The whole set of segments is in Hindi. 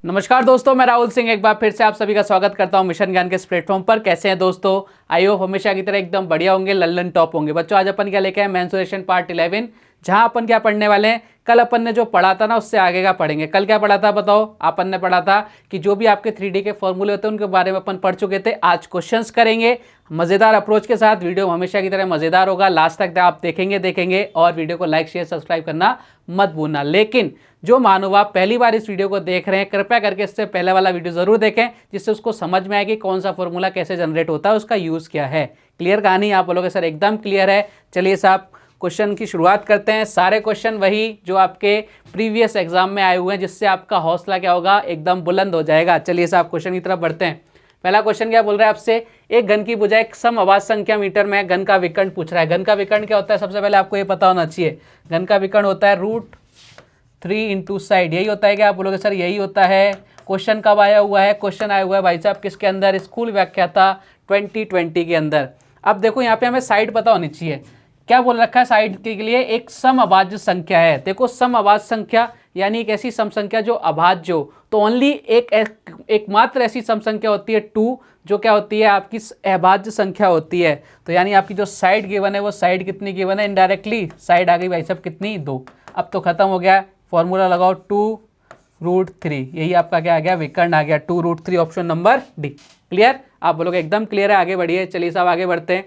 नमस्कार दोस्तों, मैं राहुल सिंह एक बार फिर से आप सभी का स्वागत करता हूं मिशन ज्ञान के इस प्लेटफॉर्म पर। कैसे हैं दोस्तों? आई होप हमेशा की तरह एकदम बढ़िया होंगे, लल्लन टॉप होंगे। बच्चों आज अपन क्या लेके आए? मेंसुरेशन पार्ट 11, जहां अपन क्या पढ़ने वाले हैं। कल अपन ने जो पढ़ा था ना उससे आगे का पढ़ेंगे। कल क्या पढ़ा था बताओ? अपन ने पढ़ा था कि जो भी आपके 3D के फॉर्मूले होते हैं उनके बारे में अपन पढ़ चुके थे। आज क्वेश्चंस करेंगे मज़ेदार अप्रोच के साथ। वीडियो हमेशा की तरह मज़ेदार होगा, लास्ट तक आप देखेंगे और वीडियो को लाइक शेयर सब्सक्राइब करना मत भूलना। लेकिन जो मानो आप पहली बार इस वीडियो को देख रहे हैं, कृपया करके इससे पहले वाला वीडियो जरूर देखें, जिससे उसको समझ में आए कि कौन सा फॉर्मूला कैसे जनरेट होता है, उसका यूज़ क्या है। क्लियर कहानी? आप बोलोगे सर एकदम क्लियर है। चलिए साहब क्वेश्चन की शुरुआत करते हैं। सारे क्वेश्चन वही जो आपके प्रीवियस एग्जाम में आए हुए हैं, जिससे आपका हौसला क्या होगा, एकदम बुलंद हो जाएगा। चलिए साहब क्वेश्चन की तरफ बढ़ते हैं। पहला क्वेश्चन क्या बोल रहा है आपसे? एक घन की भुजा एक सम आवाज संख्या मीटर में घन का विकर्ण पूछ रहा है। घन का विकर्ण क्या होता है? सबसे पहले आपको ये पता होना चाहिए। घन का विकर्ण होता है √3 इंटू साइड। यही होता है क्या? आप बोलोगे सर यही होता है। क्वेश्चन कब आया हुआ है? क्वेश्चन आया हुआ है भाई साहब किसके अंदर? स्कूल व्याख्याता 2020 के अंदर। अब देखो यहाँ पे हमें साइड पता होनी चाहिए। क्या बोल रखा है साइड के लिए? एक सम अभाज्य संख्या है। देखो सम अभाज्य संख्या यानी एक ऐसी सम संख्या जो अभाज्य हो, तो ओनली एकमात्र ऐसी सम संख्या होती है 2, जो क्या होती है आपकी अभाज्य संख्या होती है। तो यानी आपकी जो साइड गिवन है वो साइड कितनी गिवन है? इनडायरेक्टली साइड आ गई भाई साहब कितनी? 2। अब तो खत्म हो गया। फॉर्मूला लगाओ 2√3। यही आपका क्या आ गया? विकर्ण आ गया 2√3, ऑप्शन नंबर डी। क्लियर? आप बोलोगे एकदम क्लियर है। आगे बढ़िए। चलिए साहब आगे बढ़ते हैं।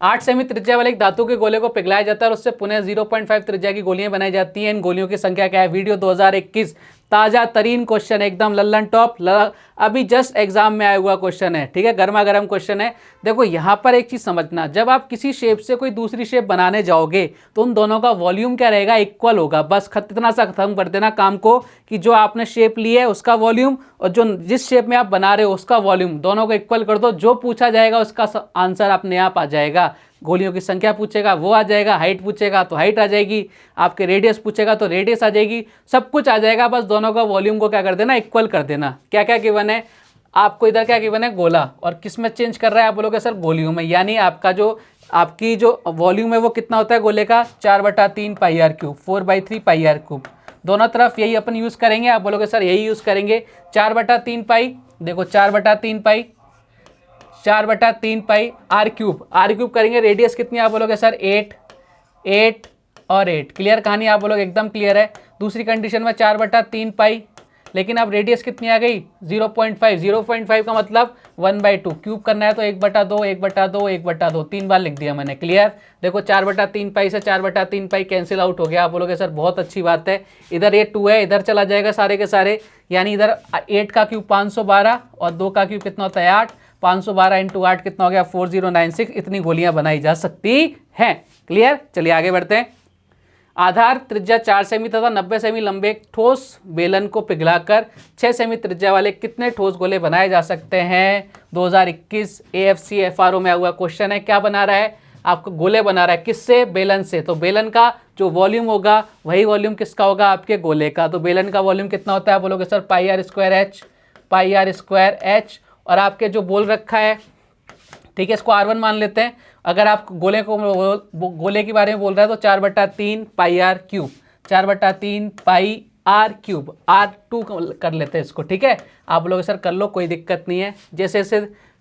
8 सेमी त्रिज्या वाले एक धातु के गोले को पिघलाया जाता है और उससे पुनः 0.5 त्रिज्या की गोलियां बनाई जाती हैं। इन गोलियों की संख्या क्या है? वीडियो 2021 ताजा तरीन क्वेश्चन, एकदम लल्लन टॉप, अभी जस्ट एग्जाम में आया हुआ क्वेश्चन है। ठीक है, गर्मा गर्म क्वेश्चन है। देखो यहाँ पर एक चीज समझना, जब आप किसी शेप से कोई दूसरी शेप बनाने जाओगे तो उन दोनों का वॉल्यूम क्या रहेगा? इक्वल होगा। बस इतना सा खत्म कर देना काम को कि जो आपने शेप ली है उसका वॉल्यूम और जो जिस शेप में आप बना रहे हो उसका वॉल्यूम, दोनों को इक्वल कर दो। जो पूछा जाएगा उसका आंसर अपने आप आ जाएगा। गोलियों की संख्या पूछेगा वो आ जाएगा, हाइट पूछेगा तो हाइट आ जाएगी, आपके रेडियस पूछेगा तो रेडियस आ जाएगी, सब कुछ आ जाएगा। बस दोनों का वॉल्यूम को क्या कर देना? इक्वल कर देना। क्या क्या गिवन है आपको? इधर क्या गिवन है? गोला। और किस में चेंज कर रहा है? आप बोलोगे सर गोलियों में। यानी आपकी जो वॉल्यूम है वो कितना होता है गोले का? 4/3 πr³, 4/3 πr³। दोनों तरफ यही अपन यूज़ करेंगे। आप बोलोगे सर यही यूज़ करेंगे। 4/3 पाई, देखो 4/3 पाई, 4/3 पाई r³ करेंगे। रेडियस कितनी? आप बोलोगे सर 8 और 8। क्लियर कहानी? आप बोलोगे एकदम क्लियर है। दूसरी कंडीशन में 4/3 पाई, लेकिन अब रेडियस कितनी आ गई? 0.5। 0.5 का मतलब 1/2। क्यूब करना है तो 1/2, 1/2, 1/2, 3 बार लिख दिया मैंने। क्लियर? देखो 4/3 पाई से 4/3 पाई कैंसिल आउट हो गया। आप बोलोगे सर बहुत अच्छी बात है। इधर ये 2 है, इधर चला जाएगा सारे के सारे। यानी इधर 8 का क्यूब 512 और 2 का क्यूब कितना होता है? 8। 512 इंटू 8 कितना हो गया? 4096। इतनी गोलियां बनाई जा सकती हैं। क्लियर? चलिए आगे बढ़ते हैं। आधार त्रिज्या 4 सेमी तथा 90 सेमी लंबे एक ठोस बेलन को पिघलाकर 6 सेमी त्रिज्या वाले कितने ठोस गोले बनाए जा सकते हैं? 2021 AFC FRO में हुआ क्वेश्चन है। क्या बना रहा है? आपको गोले बना रहा है। किससे? बेलन से। तो बेलन का जो वॉल्यूम होगा वही वॉल्यूम किसका होगा? आपके गोले का। तो बेलन का वॉल्यूम कितना होता है? आप बोलोगे सर πr²h। और आपके जो बोल रखा है, ठीक है, इसको R1 मान लेते हैं। अगर आप गोले के बारे में बोल रहा है तो 4/3 πr³, 4/3 πr³, R2 कर लेते हैं इसको। ठीक है, आप लोग सर कर लो, कोई दिक्कत नहीं है। जैसे जैसे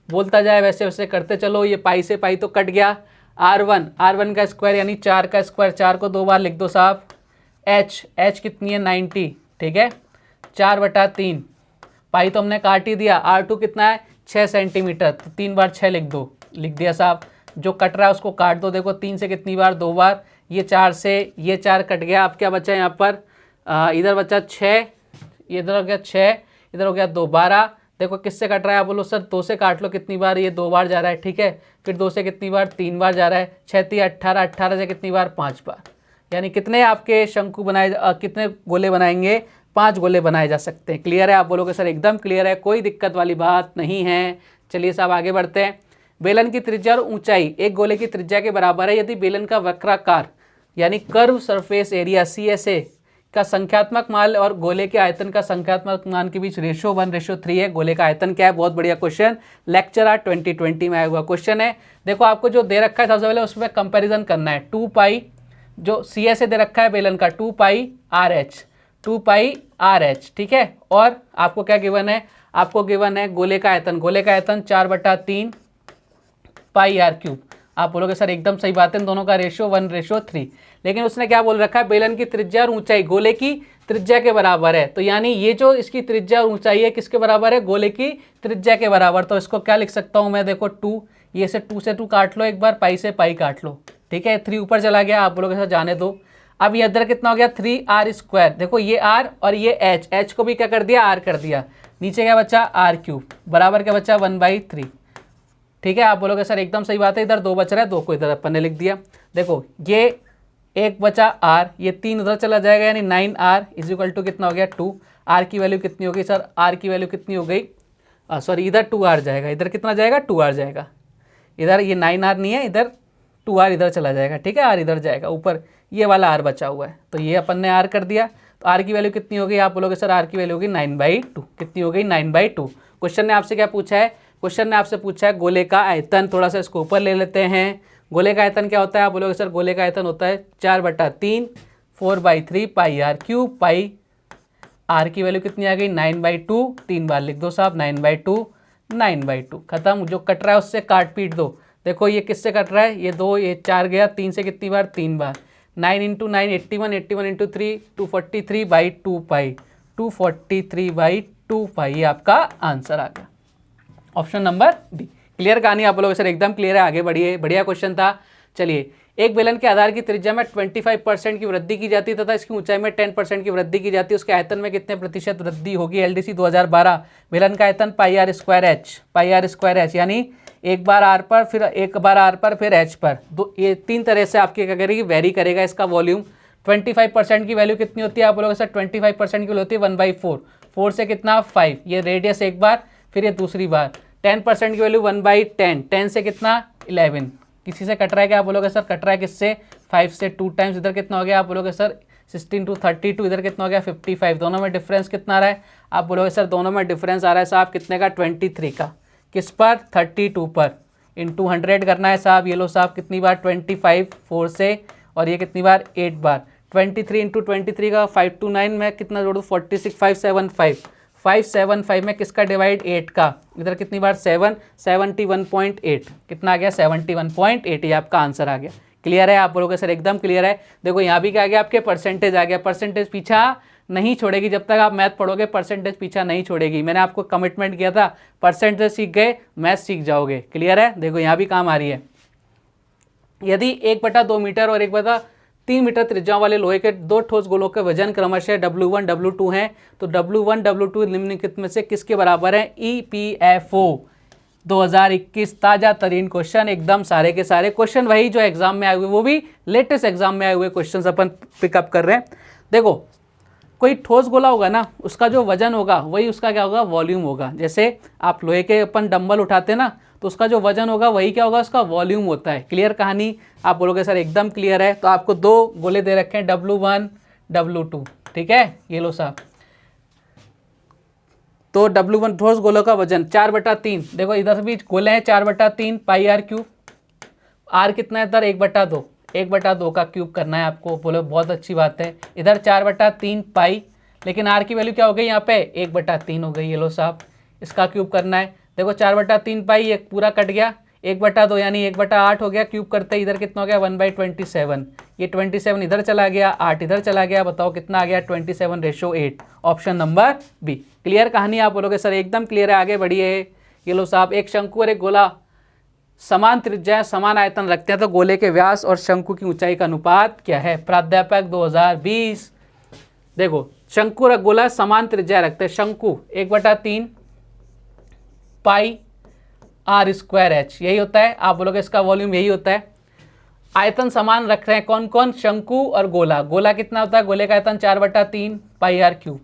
बोलता जाए वैसे वैसे करते चलो। ये पाई से पाई तो कट गया। R1 का स्क्वायर यानी 4 का स्क्वायर, 4 को 2 बार लिख दो साहब। h कितनी है? 90। ठीक है, 4/3 पाई तो हमने काट ही दिया। R2 कितना है? 6 सेंटीमीटर। तो 3 बार 6 लिख दो, लिख दिया साहब। जो कट रहा है उसको काट दो। देखो 3 से कितनी बार? 2 बार। ये 4 से ये 4 कट गया। अब क्या बचा यहाँ पर? इधर बचा 6, इधर हो गया 6, इधर हो गया 2, 12। देखो किससे कट रहा है? आप बोलो सर 2 से काट लो। कितनी बार? ये 2 बार जा रहा है। ठीक है, फिर 2 से कितनी बार? 3 बार जा रहा है। 6 3 18, 18 से कितनी बार? 5 बार। यानी कितने आपके शंकु बनाए, कितने गोले बनाएंगे? 5 गोले बनाए जा सकते हैं। क्लियर है? आप बोलोगे सर एकदम क्लियर है, कोई दिक्कत वाली बात नहीं है। चलिए साहब आगे बढ़ते हैं। बेलन की त्रिज्या और ऊंचाई एक गोले की त्रिज्या के बराबर है यदि बेलन का वक्राकार यानी कर्व सरफेस एरिया CSA का संख्यात्मक मान और गोले के आयतन का संख्यात्मक मान के बीच रेशो 1:3 है। गोले का आयतन क्या है? बहुत बढ़िया क्वेश्चन, लेक्चर आर 2020 में आया हुआ क्वेश्चन है। देखो आपको जो दे रखा है सबसे पहले उसमें कंपैरिजन करना है। 2 पाई जो CSA दे रखा है बेलन का 2 पाई RH, 2 पाई आर एच, ठीक है। और आपको क्या गिवन है, आपको गिवन है गोले का आयतन, गोले का आयतन 4/3 पाई आर क्यूब। आप बोलोगे सर एकदम सही बात है, इन दोनों का रेशियो 1:3, लेकिन उसने क्या बोल रखा है, बेलन की त्रिज्या और ऊंचाई गोले की त्रिज्या के बराबर है। तो यानी ये जो इसकी त्रिज्या और ऊंचाई है किसके बराबर है, गोले की त्रिज्या के बराबर। तो इसको क्या लिख सकता हूं मैं, देखो 2, ये से 2 से 2 काट लो एक बार, पाई से पाई काट लो, ठीक है। 3 ऊपर चला गया, आप बोलोगे सर जाने दो। अब ये इधर कितना हो गया, 3r², देखो ये r और ये h को भी क्या कर दिया, r कर दिया। नीचे क्या बचा, r³ बराबर क्या बचा, 1/3, ठीक है। आप बोलोगे सर एकदम सही बात है, इधर 2 बच रहा है, 2 को इधर अपन ने लिख दिया। देखो ये 1 बचा r, ये 3 उधर चला जाएगा, यानी 9r = कितना हो गया, 2। r की वैल्यू कितनी हो गई सर, r की वैल्यू कितनी हो गई, सॉरी इधर 2r जाएगा, इधर कितना जाएगा, 2r जाएगा। इधर ये 9r नहीं है, इधर 2r इधर चला जाएगा, ठीक है। r इधर जाएगा, ऊपर ये वाला r बचा हुआ है, तो ये अपन ने r कर दिया। तो r की वैल्यू कितनी हो गई, आप बोलोगे सर r की वैल्यू होगी 9/2, कितनी हो गई, 9/2। क्वेश्चन ने आपसे क्या पूछा है, क्वेश्चन ने आपसे पूछा है गोले का आयतन। थोड़ा सा इसको ऊपर ले लेते हैं। गोले का आयतन क्या होता है, आप बोलोगे सर गोले का आयतन होता है 4/3 4/3 पाई आर क्यूब। पाई आर की वैल्यू कितनी आ गई, 9/2, 3 बार लिख दो साहब, 9/2 9/2, खत्म। जो कट रहा है उससे काट पीट दो। देखो ये किससे कट रहा है, ये 2, ये 4 गया, 3 से कितनी बार, 3 बार। 9 × 9 81, 81 × 3 243/2 पाई, 243/2 पाई, ये आपका आंसर आ गया, ऑप्शन नंबर डी। क्लियर कहानी, आप लोग सर एकदम क्लियर है, आगे बढ़िए, बढ़िया क्वेश्चन था। चलिए, एक बेलन के आधार की त्रिज्या में 25% की वृद्धि की जाती है तथा इसकी ऊंचाई में 10% की वृद्धि की जाती है, उसके आयतन में कितने प्रतिशत वृद्धि होगी। एलडीसी 2012, बेलन का आयतन πr²h, यानी एक बार आर पर, फिर एक बार आर पर, फिर एच पर, ये 3 तरह से आपकी क्या करेगी, वेरी करेगा इसका वॉल्यूम। 25% की वैल्यू कितनी होती है, आप बोलोगे सर 25% की वैल्यू होती है 1/4, 4 से कितना 5, ये रेडियस एक बार, फिर ये दूसरी बार। 10% की वैल्यू 1/10, 10 से कितना 11, किसी से कट रहा है क्या, आप बोलोगे सर कट रहा है किससे, 5 से 2 टाइम्स, इधर कितना हो गया, आप बोलोगे सर 16 × 32, इधर कितना हो गया 55। दोनों में डिफरेंस कितना आ रहा है, आप बोलोगे सर दोनों में डिफरेंस आ रहा है साहब कितने का, 23 का। किस पर, 32 पर, इंटू 100 करना है साहब। ये लो साहब कितनी बार, 25 4 से, और ये कितनी बार, 8 बार। 23 × 23 का 5 to 9 में कितना जोड़ू, 46, 575, 575 में किसका डिवाइड, 8 का, इधर कितनी बार 7, 71.8, कितना आ गया 71.8, ये आपका आंसर आ गया। क्लियर है, आप बोलोगे सर एकदम क्लियर है। देखो यहाँ भी क्या आ गया, आपके परसेंटेज आ गया, परसेंटेज पीछा नहीं छोड़ेगी, जब तक आप मैथ पढ़ोगे परसेंटेज पीछा नहीं छोड़ेगी। मैंने आपको कमिटमेंट किया था, परसेंटेज सीख गए मैथ सीख जाओगे। क्लियर है, देखो यहाँ भी काम आ रही है। यदि 1/2 मीटर और 1/3 मीटर त्रिज्या वाले लोहे के 2 ठोस गोलों के वजन क्रमशः W1 W2 हैं, तो W1 W2 निम्नलिखित में से किसके बराबर है। EPFO 2021 ताजा तरीन क्वेश्चन, एकदम सारे के सारे क्वेश्चन वही जो एग्जाम में आए हुए, वो भी लेटेस्ट एग्जाम में आए हुए क्वेश्चन अपन पिकअप कर रहे हैं। देखो कोई ठोस गोला होगा ना, उसका जो वजन होगा वही उसका क्या होगा, वॉल्यूम होगा। जैसे आप लोहे के अपन डंबल उठाते ना, तो उसका जो वजन होगा वही क्या होगा, उसका वॉल्यूम होता है। क्लियर कहानी, आप बोलोगे सर एकदम क्लियर है। तो आपको 2 गोले दे रखे हैं, W1 W2, ठीक है, ये लो साहब। तो W1 ठोस गोलों का वजन 4/3, देखो इधर भी गोले हैं 4/3 पाई आर क्यूब, आर कितना है इधर 1/2, 1/2 का क्यूब करना है आपको। बोलो बहुत अच्छी बात है। इधर 4/3 पाई, लेकिन आर की वैल्यू क्या हो गई यहाँ पे, 1/3 हो गई। ये लो साहब, इसका क्यूब करना है। देखो 4/3 पाई, ये पूरा कट गया, 1/2 यानी 1/8 हो गया। क्यूब करते इधर कितना हो गया, 1/27, ये 27 इधर चला गया, 8 इधर चला गया, बताओ कितना आ गया, 27:8, ऑप्शन नंबर बी। क्लियर कहानी, आप बोलोगे सर एकदम क्लियर है, आगे बढ़िए। ये लो साहब, एक शंकु और एक गोला समान त्रिज्या समान आयतन रखते हैं, तो गोले के व्यास और शंकु की ऊंचाई का अनुपात क्या है। प्राध्यापक 2020। देखो शंकु और गोला समान त्रिज्या रखते हैं, शंकु 1/3 पाई r²h, यही होता है। आप बोलोगे इसका वॉल्यूम यही होता है। आयतन समान रख रहे हैं कौन कौन, शंकु और गोला। गोला कितना होता है, गोले का आयतन 4/3 पाई r³।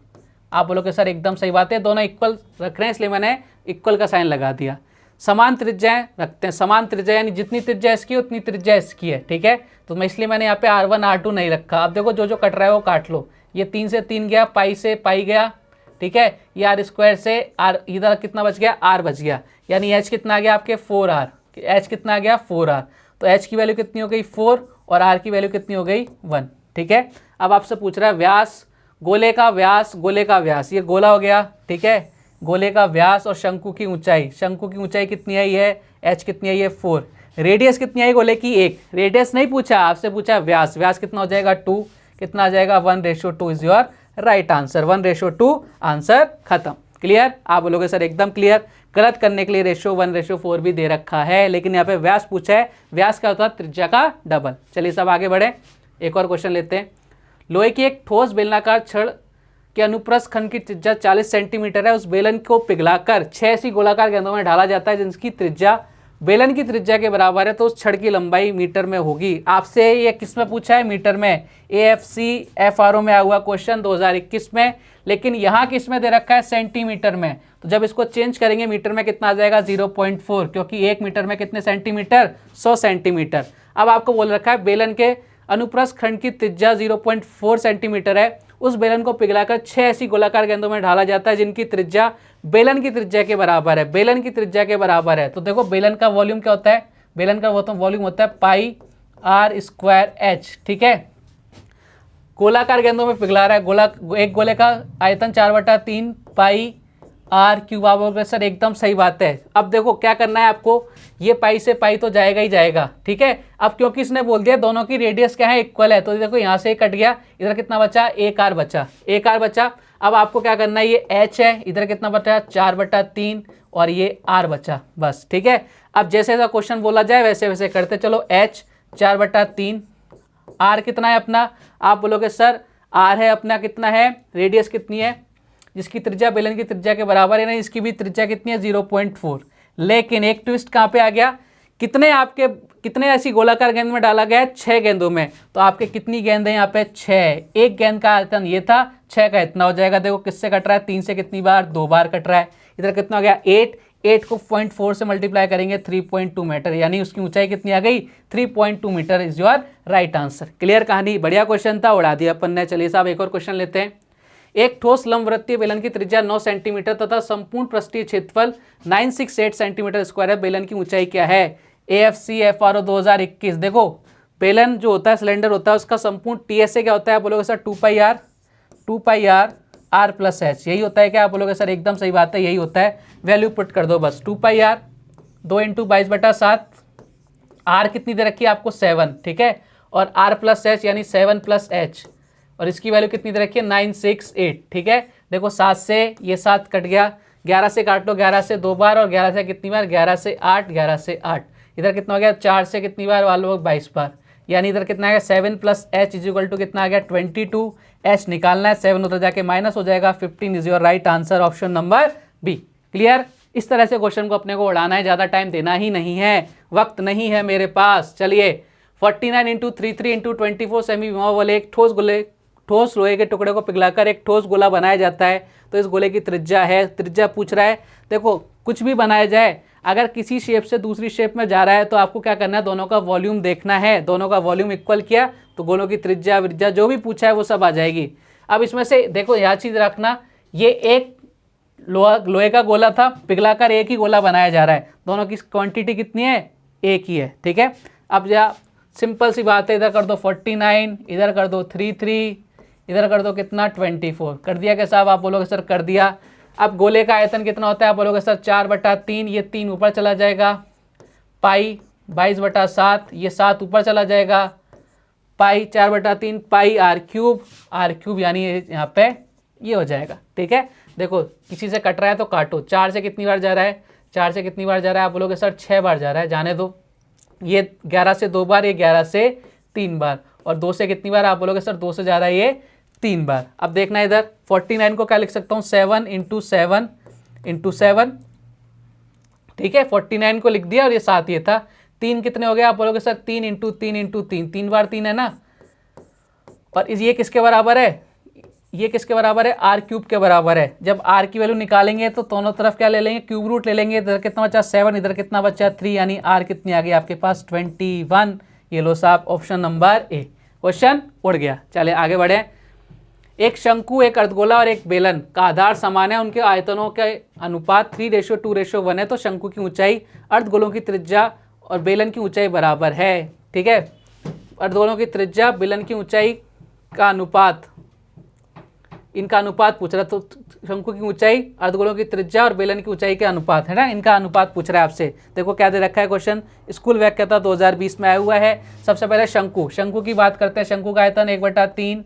आप बोलोगे सर एकदम सही बात है, दोनों इक्वल रख रहे हैं इसलिए मैंने इक्वल का साइन लगा दिया। समान त्रिज्याएं रखते हैं, समान त्रिज्या यानी जितनी त्रिज्या इसकी उतनी त्रिज्या इसकी है, ठीक है। तो मैं इसलिए मैंने यहाँ पे R1 R2 नहीं रखा। आप देखो जो जो कट रहा है वो काट लो। ये 3 से 3 गया, पाई से पाई गया, ठीक है। ये r² से r, इधर कितना बच गया, r बच गया, यानी h कितना आ गया आपके 4r, h कितना आ गया 4r। तो h की वैल्यू कितनी हो गई 4 और r की वैल्यू कितनी हो गई 1, ठीक है। अब आपसे पूछ रहा है व्यास गोले का व्यास, ये गोला हो गया, ठीक है, गोले का व्यास और शंकु की ऊंचाई कितनी आई है, h कितनी आई है 4, रेडियस कितनी आई गोले की 1, रेडियस नहीं पूछा आपसे, पूछा व्यास कितना हो जाएगा 2, कितना आ जाएगा 1:2 is your right answer, 1:2 answer खत्म। क्लियर, आप बोलोगे सर एकदम क्लियर, गलत करने के लिए रेशियो 1:4 भी दे रखा है, लेकिन यहाँ पे व्यास पूछा है, व्यास क्या होता है त्रिज्या का डबल। चलिए सब आगे बढ़े, एक और क्वेश्चन लेते हैं। लोहे की एक ठोस बेलनाकार छड़ के अनुप्रस्थ खंड की त्रिज्या 40 सेंटीमीटर है, उस बेलन को पिघलाकर 6 ऐसी गोलाकार गेंदों में ढाला जाता है जिनकी त्रिज्या बेलन की त्रिज्या के बराबर है, तो उस छड़ की लंबाई मीटर में होगी। आपसे ये किस में पूछा है, मीटर में, AFC FRO में आया हुआ क्वेश्चन 2021 में, लेकिन यहाँ किस में दे रखा है, सेंटीमीटर में। तो जब इसको चेंज करेंगे मीटर में कितना आ जाएगा 0.4, क्योंकि 1 मीटर में कितने सेंटीमीटर, 100 सेंटीमीटर। अब आपको बोल रखा है बेलन के अनुप्रस्थ खंड की त्रिज्या 0.4 सेंटीमीटर है, उस बेलन को पिघलाकर 6 ऐसी गोलाकार गेंदों में ढाला जाता है जिनकी त्रिज्या बेलन की त्रिज्या के बराबर है, बेलन की त्रिज्या के बराबर है। तो देखो बेलन का वॉल्यूम क्या होता है, बेलन का वॉल्यूम होता है πr²h, ठीक है। गोलाकार गेंदों में पिघला रहा है, एक गोले का आयतन 4/3 πr³ आप बोलोगे सर एकदम सही बात है। अब देखो क्या करना है आपको, ये पाई से पाई तो जाएगा ही जाएगा, ठीक है। अब क्योंकि इसने बोल दिया दोनों की रेडियस क्या है, इक्वल है, तो देखो यहाँ से कट गया, इधर कितना बचा, 1r बचा। अब आपको क्या करना है, ये h है, इधर कितना बचा 4/3 और ये r बचा, बस, ठीक है। अब जैसे जैसा क्वेश्चन बोला जाए वैसे वैसे करते चलो। h 4/3, r कितना है अपना, आप बोलोगे सर r है अपना कितना है, रेडियस कितनी है, जिसकी त्रिज्या बेलन की त्रिज्या के बराबर है ना, इसकी भी त्रिज्या कितनी है 0.4। लेकिन एक ट्विस्ट कहाँ पे आ गया, कितने ऐसी गोलाकार गेंद में डाला गया है, 6 गेंदों में। तो आपके कितनी गेंद है यहाँ पे 6, एक गेंद का आयतन ये था, 6 का इतना हो जाएगा। देखो किससे कट रहा है, 3 से कितनी बार, 2 बार कट रहा है। इधर कितना हो गया 8 को 0.4 से मल्टीप्लाई करेंगे 3.2 मीटर, यानी उसकी ऊंचाई कितनी आ गई 3.2 metre is your right answer. Clear कहानी, बढ़िया क्वेश्चन था, उड़ा दिया अपन ने। चलिए साहब एक और क्वेश्चन लेते हैं। एक ठोस लंबवृत्तीय बेलन की त्रिज्या 9 सेंटीमीटर तथा संपूर्ण पृष्ठीय क्षेत्रफल 968 सेंटीमीटर स्क्वायर है, बेलन की ऊंचाई क्या है, AFC FRO 2021। देखो बेलन जो होता है, सिलेंडर होता है, उसका संपूर्ण TSA क्या होता है, आप बोलोगे सर 2πr r+h, यही होता है क्या, आप बोलोगे सर एकदम सही बात है, यही होता है। वैल्यू पुट कर दो बस, 2πr 2 × 22/7, r कितनी दे रखी है आपको 7, ठीक है, और r+h यानी 7+h, और इसकी वैल्यू कितनी दे रखी है 968, ठीक है। देखो 7 से ये 7 कट गया, 11 से काट लो, 11 से 2 बार, और 11 से कितनी बार, 11 से 8, 11 से 8, इधर कितना हो गया 4 से कितनी बार वालों 22 बार, यानी इधर कितना आ गया 7+h = कितना आ गया 22। h निकालना है, 7 उधर जाके माइनस हो जाएगा, 15 is your right answer, option number b. Clear, इस तरह से क्वेश्चन को अपने को उड़ाना है, ज़्यादा टाइम देना ही नहीं है, वक्त नहीं है मेरे पास। चलिए 49 × 33 × 24 सेमी विभव वाले एक ठोस लोहे के टुकड़े को पिघलाकर एक ठोस गोला बनाया जाता है, तो इस गोले की त्रिज्या पूछ रहा है। देखो कुछ भी बनाया जाए, अगर किसी शेप से दूसरी शेप में जा रहा है तो आपको क्या करना है, दोनों का वॉल्यूम देखना है, दोनों का वॉल्यूम इक्वल किया तो गोलों की त्रिज्या विज्या जो भी पूछा है वो सब आ जाएगी। अब इसमें से देखो यह चीज़ रखना, ये एक लोहे का गोला था, पिघलाकर एक ही गोला बनाया जा रहा है, दोनों की क्वांटिटी कितनी है, एक ही है, ठीक है। अब या सिंपल सी बात है, इधर कर दो 49, इधर कर दो 33, इधर कर दो कितना 24, कर दिया क्या साहब, आप बोलोगे सर कर दिया। अब गोले का आयतन कितना होता है, आप बोलोगे सर 4/3, ये 3 ऊपर चला जाएगा, पाई 22/7, ये 7 ऊपर चला जाएगा, पाई 4/3 पाई r³ यानी यहाँ पे ये हो जाएगा, ठीक है। देखो किसी से कट रहा है तो काटो, 4 से कितनी बार जा रहा है, 4 से कितनी बार जा रहा है, आप बोलोगे सर 6 बार जा रहा है, जाने दो। ये 11 से 2 बार, ये 11 से 3 बार, और 2 से कितनी बार, आप बोलोगे सर 2 से जा रहा है ये 3 बार। अब देखना इधर 49 को क्या लिख सकता हूँ, 7 × 7, ठीक है, 49 को लिख दिया, और ये 7 ये था। 3 कितने हो गए, आप बोलोगे सर 3 × 3 × 3, 3 बार 3 है ना, और ये किसके बराबर है, ये किसके बराबर है, r³ के बराबर है। जब r की वैल्यू निकालेंगे तो दोनों तरफ क्या ले लेंगे, क्यूब रूट ले लेंगे। इधर कितना बचा 7, इधर कितना बचा 3, यानी r कितनी आ गई आपके पास 21। ये लो साहब ऑप्शन नंबर ए, क्वेश्चन उड़ गया। चले आगे बढ़े। एक शंकु, एक अर्धगोला और एक बेलन का आधार समान है, उनके आयतनों के अनुपात 3:2:1 है, तो शंकु की ऊंचाई अर्धगोलों की त्रिज्या और बेलन की ऊंचाई बराबर है, ठीक है। अर्धगोलों की त्रिज्या बेलन की ऊंचाई का अनुपात इनका अनुपात पूछ रहा है। तो शंकु की ऊंचाई, अर्धगोलों की त्रिज्या और बेलन की ऊंचाई के अनुपात है ना, इनका अनुपात पूछ रहा है आपसे। देखो क्या दे रखा है क्वेश्चन, स्कूल व्याख्याता 2020 में आया हुआ है। सबसे पहले शंकु, शंकु की बात करते हैं। शंकु का आयतन 1/3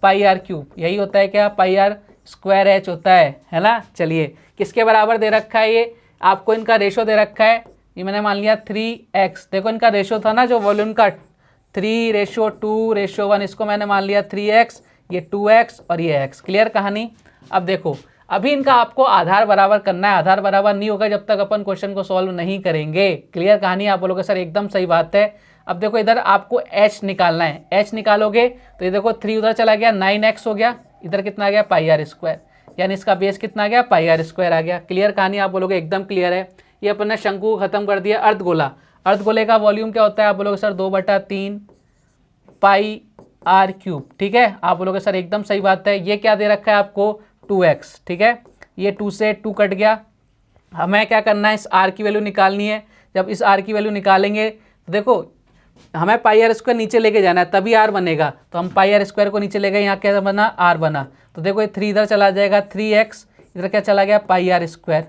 पाई आर क्यूब, यही होता है क्या, पाई आर स्क्वायर एच होता है ना। चलिए किसके बराबर दे रखा है, ये आपको इनका रेशो दे रखा है, ये मैंने मान लिया 3x। देखो इनका रेशो था ना जो वॉल्यूम का, 3:2:1, इसको मैंने मान लिया 3x, ये 2x और ये x। क्लियर कहानी। अब देखो अभी इनका आपको आधार बराबर करना है, आधार बराबर नहीं होगा जब तक अपन क्वेश्चन को सॉल्व नहीं करेंगे। क्लियर कहानी। आप बोलोगे सर एकदम सही बात है। अब देखो इधर आपको h निकालना है, h निकालोगे तो ये देखो 3 उधर चला गया, 9x हो गया, इधर कितना आ गया, पाई आर स्क्वायर, यानी इसका बेस कितना आ गया, पाई आर स्क्वायर आ गया। क्लियर कहानी। आप बोलोगे एकदम क्लियर है। ये अपन ने शंकु खत्म कर दिया। अर्धगोला, अर्धगोले का वॉल्यूम क्या होता है, आप बोलोगे सर 2/3 पाई आर क्यूब। ठीक है, आप बोलोगे सर एकदम सही बात है। ये क्या दे रखा है आपको, 2x। ठीक है, ये 2 से 2 कट गया। हमें क्या करना है, इस r की वैल्यू निकालनी है। जब इस r की वैल्यू निकालेंगे तो देखो हमें पाई आर स्क्वायर नीचे लेके जाना है तभी r बनेगा। तो हम पाई आर स्क्वायर को नीचे ले गए, यहाँ क्या बना, r बना। तो देखो ये 3 इधर चला जाएगा, 3x, इधर क्या चला गया, पाई आर स्क्वायर।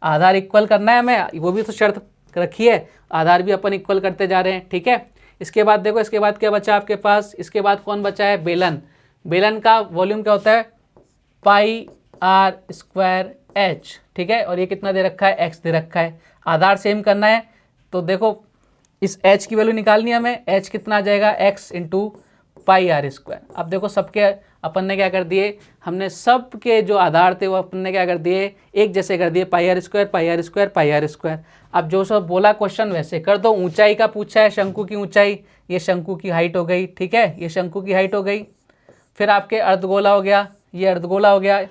आधार इक्वल करना है हमें, वो भी तो शर्त रखी है, आधार भी अपन इक्वल करते जा रहे हैं। ठीक है, इसके बाद देखो, इसके बाद क्या बचा आपके पास, इसके बाद कौन बचा है, बेलन। बेलन का वॉल्यूम क्या होता है, पाई आर स्क्वायर एच। ठीक है, और ये कितना दे रखा है, एक्स दे रखा है। आधार सेम करना है तो देखो इस एच की वैल्यू निकालनी है हमें, एच कितना आ जाएगा, x into pi r square. अब देखो सबके अपन ने क्या कर दिए, हमने सबके जो आधार थे वो अपन ने क्या कर दिए, एक जैसे कर दिए, pi r square pi r square pi r square. अब जो सब बोला क्वेश्चन वैसे कर दो। ऊंचाई का पूछा है, शंकु की ऊंचाई, ये शंकु की हाइट हो गई। ठीक है, ये शंकु की हाइट हो गई। फिर आपके अर्धगोला हो गया, ये अर्धगोला हो गया।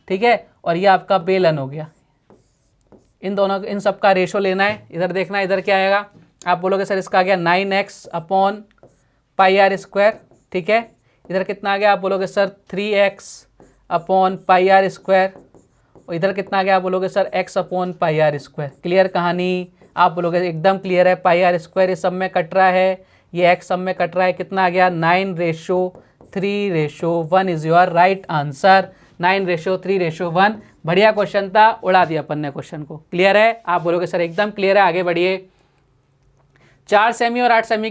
ठीक है, और ये आपका बेलन हो गया। इन दोनों, इन सब का रेशो लेना है। इधर देखना है, इधर क्या आएगा, आप बोलोगे सर इसका आ गया 9x upon pi r square. ठीक है, इधर कितना आ गया, आप बोलोगे sir 3x upon pi r square. और इधर कितना आ गया, आप बोलोगे sir x upon pi r square. Clear कहानी। आप बोलोगे एकदम क्लियर है। पाई आर स्क्वायर ये सब में कट रहा है, ये x सब में कट रहा है, कितना आ गया, 9:3:1 इज योर राइट आंसर। 9:3:1। बढ़िया क्वेश्चन था, उड़ा दिया अपन ने क्वेश्चन को। क्लियर है। आप बोलोगे सर एकदम क्लियर है। आगे बढ़िए। 4 सेमी और 8 सेमी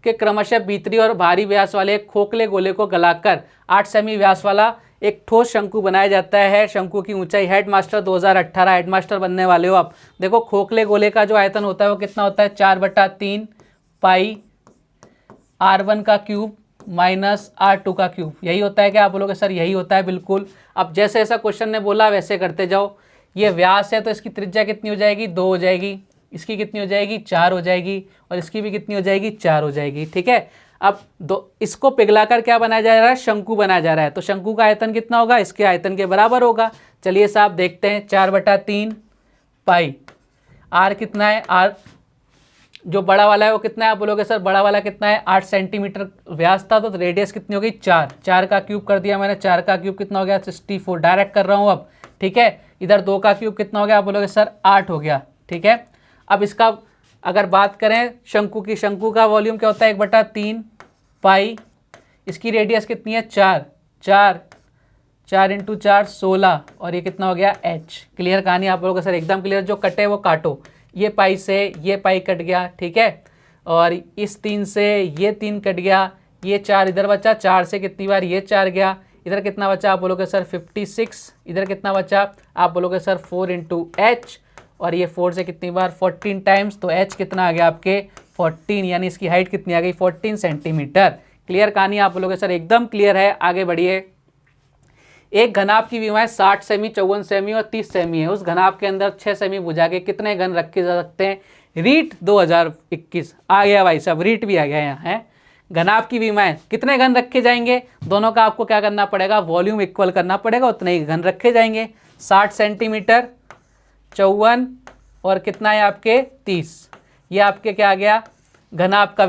के क्रमशः भीतरी और भारी व्यास वाले एक खोखले गोले को गलाकर 8 सेमी व्यास वाला एक ठोस शंकु बनाया जाता है। शंकु की ऊंचाई, हेडमास्टर 2018, हेडमास्टर बनने वाले हो आप। देखो खोखले गोले का जो आयतन होता है वो कितना होता है, 4/3 पाई r1 का क्यूब माइनस r2 का क्यूब। यही होता है क्या, आप बोलोगे सर यही होता है, बिल्कुल। अब जैसे ऐसा क्वेश्चन ने बोला वैसे करते जाओ। ये व्यास है तो इसकी त्रिज्या कितनी हो जाएगी, 2 हो जाएगी। इसकी कितनी हो जाएगी, 4 हो जाएगी। और इसकी भी कितनी हो जाएगी, 4 हो जाएगी। ठीक है, अब इसको पिघलाकर क्या बनाया जा रहा है, शंकु बनाया जा रहा है। तो शंकु का आयतन कितना होगा, इसके आयतन के बराबर होगा। चलिए साहब देखते हैं, 4/3 पाई, r कितना है, r जो बड़ा वाला है वो कितना है, आप बोलोगे सर बड़ा वाला कितना है, 8 सेंटीमीटर व्यास था, तो रेडियस कितनी हो गई, 4 का क्यूब कर दिया मैंने। 4 का क्यूब कितना हो गया, 64। डायरेक्ट कर रहा हूँ अब। ठीक है, इधर 2 का क्यूब कितना हो गया, आप बोलोगे सर 8 हो गया। ठीक है, अब इसका अगर बात करें शंकु की, शंकु का वॉल्यूम क्या होता है, 1/3 पाई, इसकी रेडियस कितनी है, 4 × 4 16, और ये कितना हो गया, h। क्लियर कहानी। आप बोलोगे सर एकदम क्लियर। जो कटे वो काटो, ये पाई से ये पाई कट गया। ठीक है, और इस 3 से ये 3 कट गया, ये 4 इधर बचा, 4 से कितनी बार ये 4 गया, इधर कितना बचा, आप बोलोगे सर 56। इधर कितना बचा, आप बोलोगे सर 4 × h, और ये 4 से कितनी बार, 14 टाइम्स। तो h कितना आ गया आपके, 14, यानी इसकी हाइट कितनी आ गई, 14 सेंटीमीटर। क्लियर कहानी। आप बोलोगे सर एकदम क्लियर है। आगे बढ़िए। एक घनाभ की विमाएं 60 सेमी, 54 सेमी और 30 सेमी है। उस घनाभ के अंदर 6 सेमी भुजा के कितने घन रखे जा सकते हैं। रीट 2021 आ गया भाई साहब, रीट भी आ गया यहाँ है। घनाभ की विमाएं कितने घन रखे जाएंगे, दोनों का आपको क्या करना पड़ेगा, वॉल्यूम इक्वल करना पड़ेगा, उतने ही घन रखे जाएंगे। 60 सेंटीमीटर, 54 और कितना है आपके 30। ये आपके क्या आ गया, घनाभ का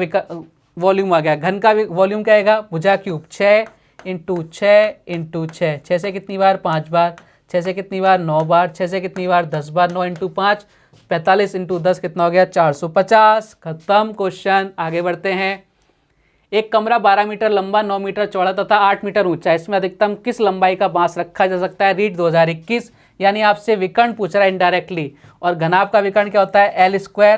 वॉल्यूम आ गया। घन का वॉल्यूम क्या आएगा, भुजा क्यूब 6 × 6 × 6, 6 से कितनी बार, 5 बार, 6 से कितनी बार, 9 बार, 6 से कितनी बार, 10 बार, 9 × 5 45 × 10 कितना हो गया, 450। खत्म क्वेश्चन। आगे बढ़ते हैं। एक कमरा 12 मीटर लंबा, 9 मीटर चौड़ा तथा 8 मीटर ऊंचा है, इसमें अधिकतम किस लंबाई का बांस रखा जा सकता है? रीट 2021। यानी आपसे विकर्ण पूछ रहा है इनडायरेक्टली। और घनाभ का विकर्ण क्या होता है? L square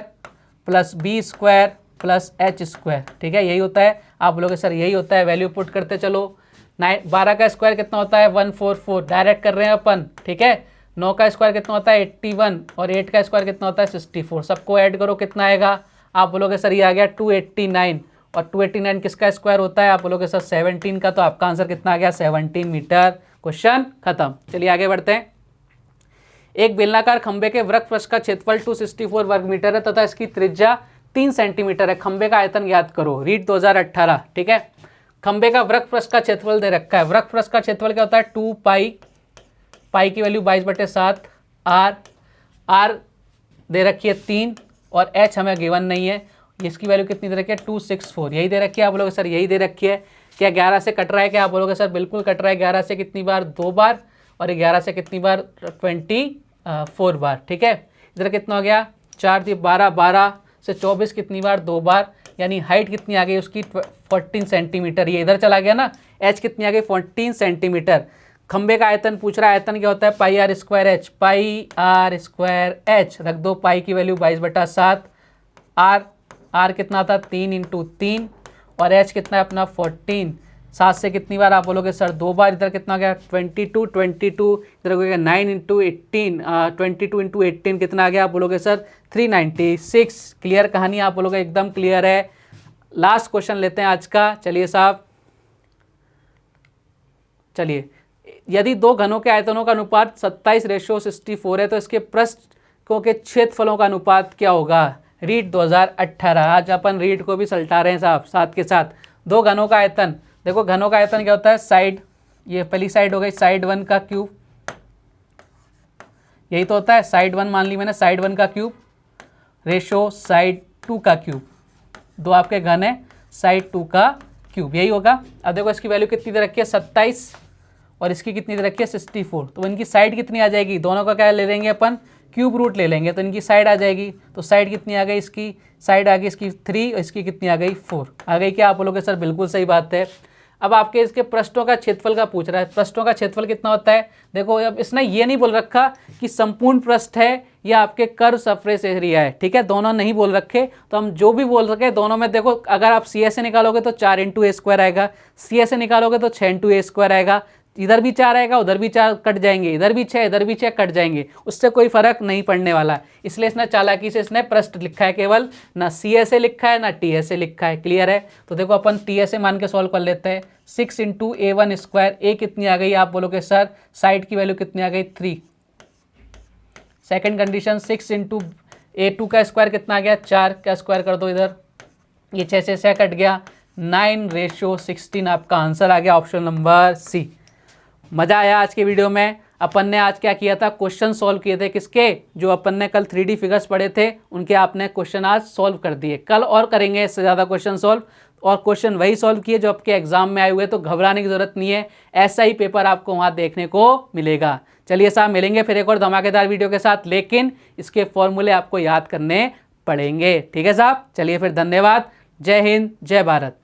plus b square plus h square. ठीक है, यही होता है। आप बोलोगे सर यही होता है, वैल्यू पुट करते चलो। 12 का स्क्वायर कितना होता है? 144, डायरेक्ट कर रहे हैं अपन। ठीक है, 9 का स्क्वायर कितना होता है? 81 और 8 का स्क्वायर कितना होता है? 64। सबको ऐड करो, कितना आएगा? आप बोलोगे सर ये आ गया 289, और 289 किसका स्क्वायर होता है? आप बोलोगे सर 17 का, तो आपका आंसर कितना आ गया? 17 मीटर। क्वेश्चन खत्म। चलिए आगे बढ़ते हैं। एक बेलनाकार खंबे के वृत्त पृष्ठ का क्षेत्रफल 264 वर्ग मीटर है तथा इसकी त्रिज्या 3 सेंटीमीटर है। खंबे का आयतन ज्ञात करो। रीट 2018। ठीक है, खंबे का वृत्त पृष्ठ का क्षेत्रफल दे रखा है। वृत्त पृष्ठ का क्षेत्रफल क्या होता है? 2 पाई, पाई की वैल्यू 22/7, आर दे रखी है 3, और एच हमें गिवन नहीं है। इसकी वैल्यू कितनी दे रखी है? 264, यही दे रखी है। आप बोलोगे सर यही दे रखी है। क्या 11 से कट रहा है क्या? आप बोलोगे सर बिल्कुल कट रहा है। 11 से कितनी बार? 2 बार, और 11 से कितनी बार? 24 बार। ठीक है, इधर कितना हो गया? 4 × 12, 12 से 24 कितनी बार? 2 बार। यानी हाइट कितनी आ गई उसकी? 14 सेंटीमीटर। ये इधर चला गया ना। एच कितनी आ गई? 14 सेंटीमीटर। खंबे का आयतन पूछ रहा है। आयतन क्या होता है? Pi r square h, pi r square h रख दो। पाई की वैल्यू 22/7, आर कितना था? 3 × 3, और एच कितना है अपना? 14। 7 से कितनी बार? आप बोलोगे सर 2 बार। इधर कितना हो गया? 22, इधर हो गया 9 × 18, 22 × 18 कितना आ गया? आप बोलोगे सर 396। क्लियर कहानी? आप बोलोगे एकदम क्लियर है। लास्ट क्वेश्चन लेते हैं आज का। चलिए साहब, चलिए, यदि दो घनों के आयतनों का अनुपात 27:64 है तो इसके पृष्ठों के क्षेत्रफलों का अनुपात क्या होगा? रीट 2018। आज अपन रीट को भी सल्टा रहे हैं साहब साथ के साथ। दो घनों का आयतन, देखो घनों का आयतन क्या होता है? साइड, ये पहली साइड हो गई साइड 1 का क्यूब, यही तो होता है। साइड 1 मान ली मैंने, साइड 1 का क्यूब रेशो साइड 2 का क्यूब। दो आपके घन है, साइड 2 का क्यूब, यही होगा। अब देखो इसकी वैल्यू कितनी दे रखी है? 27, और इसकी कितनी दे रखी है? 64। तो इनकी साइड कितनी आ जाएगी? दोनों का क्या ले लेंगे अपन? क्यूब रूट ले लेंगे, तो इनकी साइड आ जाएगी। तो साइड कितनी आ गई? इसकी साइड आ गई इसकी 3, और इसकी कितनी आ गई? 4 आ गई। क्या आप बोलोगे सर बिल्कुल सही बात है। अब आपके इसके पृष्ठों का क्षेत्रफल का पूछ रहा है। पृष्ठों का क्षेत्रफल कितना होता है? देखो अब इसने ये नहीं बोल रखा कि संपूर्ण पृष्ठ है या आपके कर्व सरफेस एरिया है। ठीक है, दोनों नहीं बोल रखे, तो हम जो भी बोल सके दोनों में। देखो अगर आप सी एस से निकालोगे तो 4 × a² आएगा, सी एस से निकालोगे तो 6 × a² आएगा। इधर भी 4 आएगा, उधर भी 4 कट जाएंगे, इधर भी 6, इधर भी 6 कट जाएंगे, उससे कोई फर्क नहीं पड़ने वाला। इसलिए इसने चालाकी से इसने पृष्ठ लिखा है केवल, ना CSA लिखा है ना TSA लिखा है। क्लियर है? तो देखो अपन TSA मान के सॉल्व कर लेते हैं। 6 × a1², a कितनी आ गई? आप बोलोगे सर साइड की वैल्यू कितनी आ गई? 3। सेकेंड कंडीशन 6 × a2 का स्क्वायर कितना आ गया? 4 का स्क्वायर कर दो इधर, ये 6 से 6 कट गया, 9:16 आपका आंसर आ गया, ऑप्शन नंबर सी। मज़ा आया आज के वीडियो में। अपन ने आज क्या किया था? क्वेश्चन सॉल्व किए थे। किसके? जो अपन ने कल 3D फिगर्स पढ़े थे उनके आपने क्वेश्चन आज सॉल्व कर दिए। कल और करेंगे इससे ज़्यादा क्वेश्चन सॉल्व, और क्वेश्चन वही सॉल्व किए जो आपके एग्जाम में आए हुए, तो घबराने की ज़रूरत नहीं है। ऐसा ही पेपर आपको वहाँ देखने को मिलेगा। चलिए साहब, मिलेंगे फिर एक और धमाकेदार वीडियो के साथ, लेकिन इसके फॉर्मूले आपको याद करने पड़ेंगे। ठीक है साहब, चलिए फिर, धन्यवाद। जय हिंद, जय भारत।